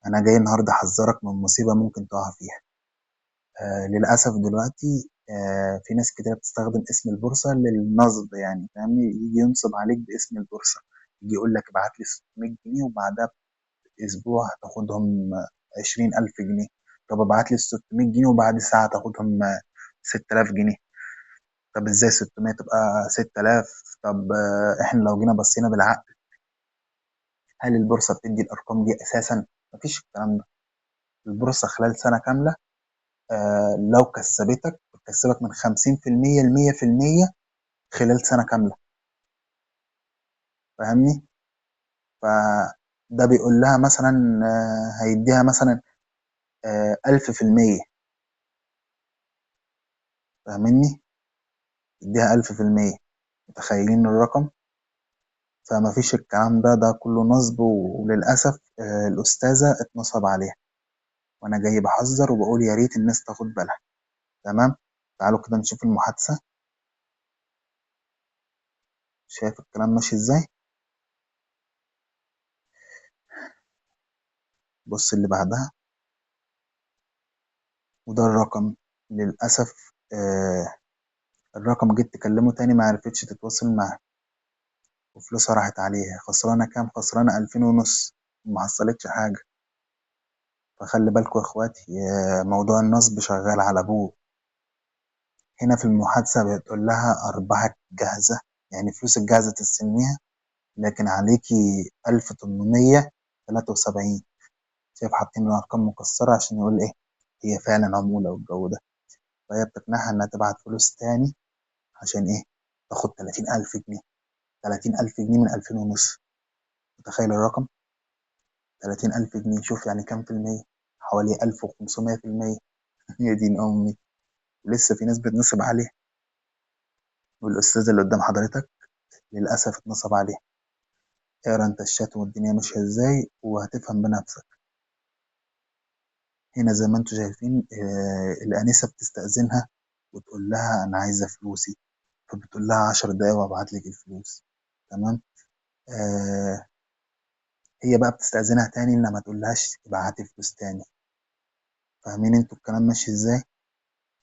انا جاي النهارده احذرك من مصيبه ممكن تقع فيها. للاسف دلوقتي في ناس كتير بتستخدم اسم البورصه للنصب، يعني فاهمني، يجي ينصب عليك باسم البورصه. يجي يقول لك ابعت لي 600 جنيه وبعدها باسبوع هتاخدهم 20,000 جنيه. طب ابعت لي 600 جنيه وبعد ساعه تاخدهم 6000 جنيه. طب ازاي 600 تبقى 6000؟ طب احنا لو جينا بصينا بالعقل، هل البورصه بتدي الارقام دي اساسا؟ مفيش الكلام ده. البورصه خلال سنه كامله لو كسبتك بتكسبك من 50% ل 100% خلال سنة كاملة. فاهمني؟ فده بيقول لها مثلا هيديها مثلا 1000%. فاهمني؟ يديها 1000%. متخيلين الرقم؟ فما فيش الكلام ده كله نصب، وللأسف الأستاذة اتنصب عليها. وأنا جاي بحذر وبقول يا ريت الناس تاخد بالها. تمام؟ تعالوا كده نشوف المحادثة. شايف الكلام ماشي ازاي؟ بص اللي بعدها، وده الرقم. للأسف الرقم جيت تكلمه تاني ما عرفتش تتواصل معاه، وفلوسها راحت عليها. خسرانة كام؟ خسرانة 2500. ما حصلتش حاجة. فخلي بالكوا يا اخواتي، موضوع النصب شغال على ابوه. هنا في المحادثة بتقول لها أرباحك جاهزة، يعني فلوسك جاهزة تستلميها، لكن عليكي 1873. شايف حاطين الأرقام مكسرة عشان يقول إيه؟ هي فعلا عمولة والجو ده. فهي بتقنعها إنها تبعت فلوس تاني عشان إيه؟ تاخد 30,000 جنيه. 30,000 جنيه من 2500. متخيل الرقم؟ 30,000 جنيه، شوف يعني كام في المية؟ حوالي 1500%. يا دين أمي. لسه في ناس بتنصب عليه. والأستاذ اللي قدام حضرتك للأسف اتنصب عليه. اقرا انت الشات والدنيا ماشية ازاي وهتفهم بنفسك. هنا زي ما انتوا شايفين الآنسة بتستأذنها وتقول لها أنا عايزة فلوسي. فبتقول لها 10 دقايق وأبعت لك الفلوس. تمام. آه هي بقى بتستأذنها تاني إنها ما تقولهاش ابعتي فلوس تاني. فاهمين انتوا الكلام ماشي ازاي؟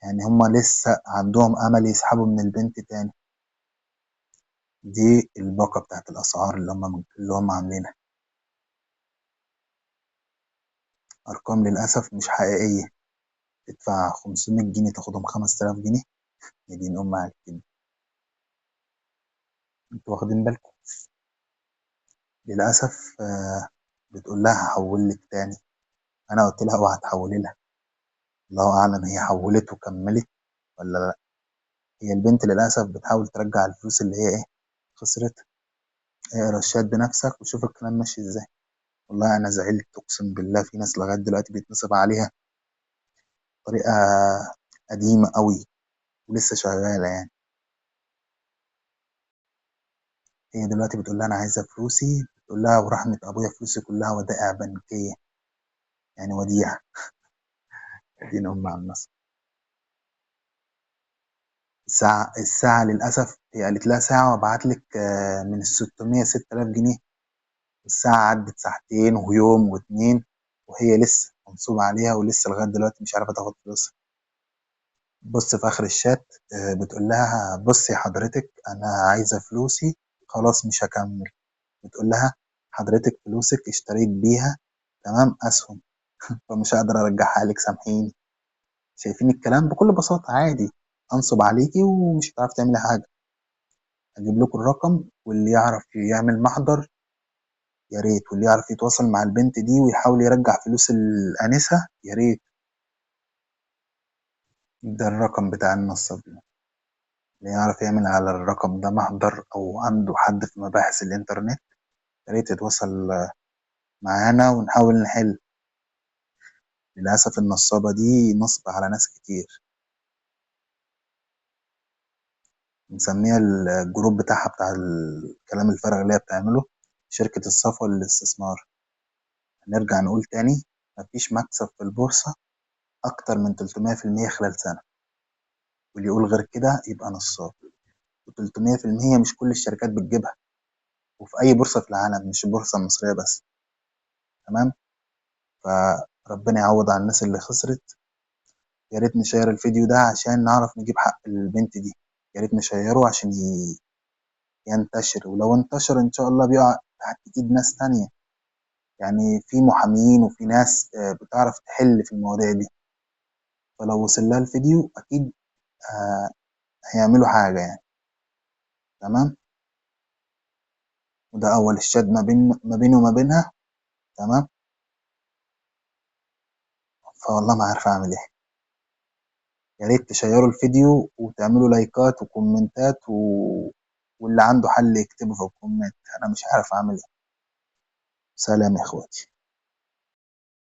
يعني هما لسه عندهم امل يسحبوا من البنت تاني. دي الباقة بتاعت الاسعار اللي هم عاملينها. ارقام للاسف مش حقيقية. تدفع 500 جنيه تاخدهم 5000 جنيه. يا دين ام على كده. انتوا واخدين بالكم؟ للاسف بتقول لها هحول لك تاني. انا قلت لها اوعى تحولي لها. الله اعلم هي حولت وكملت ولا لا. هي البنت للاسف بتحاول ترجع الفلوس اللي هي ايه خسرتها. اقرا الشات بنفسك وشوف الكلام ماشي ازاي. والله انا زعلت اقسم بالله، في ناس لغايه دلوقتي بيتنصب عليها بطريقه قديمه قوي ولسه شغاله يعني. هي دلوقتي بتقول لها انا عايزه فلوسي، بتقول لها ورحمه ابويا فلوسي كلها ودائع بنكيه، يعني وديعه. دين ام على النصر. الساعه للاسف هي قالت لها ساعه وابعت لك من ال 600 6000 جنيه. الساعه عدت ساعتين ويوم واتنين وهي لسه منصوب عليها ولسه لغايه دلوقتي مش عارفه تاخد فلوسها. بص في آخر الشات بتقول لها بصي حضرتك أنا عايزة فلوسي، خلاص مش هكمل. بتقول لها حضرتك فلوسك اشتريت بيها تمام أسهم، فمش هقدر أرجعها لك سامحيني. شايفين الكلام بكل بساطة عادي. أنصب عليكي ومش هتعرف تعملي حاجة. أجيب لكم الرقم واللي يعرف يعمل محضر يا ريت، واللي يعرف يتواصل مع البنت دي ويحاول يرجع فلوس الآنسة يا ريت. ده الرقم بتاع النصاب. اللي يعرف يعمل على الرقم ده محضر أو عنده حد في مباحث الإنترنت يا ريت يتواصل معانا ونحاول نحل. للأسف النصابة دي نصب على ناس كتير. مسميها الجروب بتاعها بتاع الكلام الفارغ اللي هي بتعمله شركة الصفوة للاستثمار. هنرجع نقول تاني، مفيش مكسب في البورصة أكتر من 300% خلال سنة. واللي يقول غير كده يبقى نصاب. و300% مش كل الشركات بتجيبها، وفي أي بورصة في العالم مش البورصة المصرية بس. تمام. فربنا يعوض على الناس اللي خسرت. يا ريت نشير الفيديو ده عشان نعرف نجيب حق البنت دي. يا ريت نشيره عشان ينتشر، ولو انتشر ان شاء الله بيقع تحت ايد ناس تانية. يعني في محامين وفي ناس بتعرف تحل في المواضيع دي، فلو وصل لها الفيديو اكيد آه، هيعملوا حاجة يعني. تمام. وده اول الشات ما بيني وما بينها. تمام. فوالله ما عارف اعمل ايه. يا ريت تشيروا الفيديو وتعملوا لايكات وكومنتات واللي عنده حل يكتبه في الكومنت. انا مش عارف اعمل ايه. سلام يا اخواتي.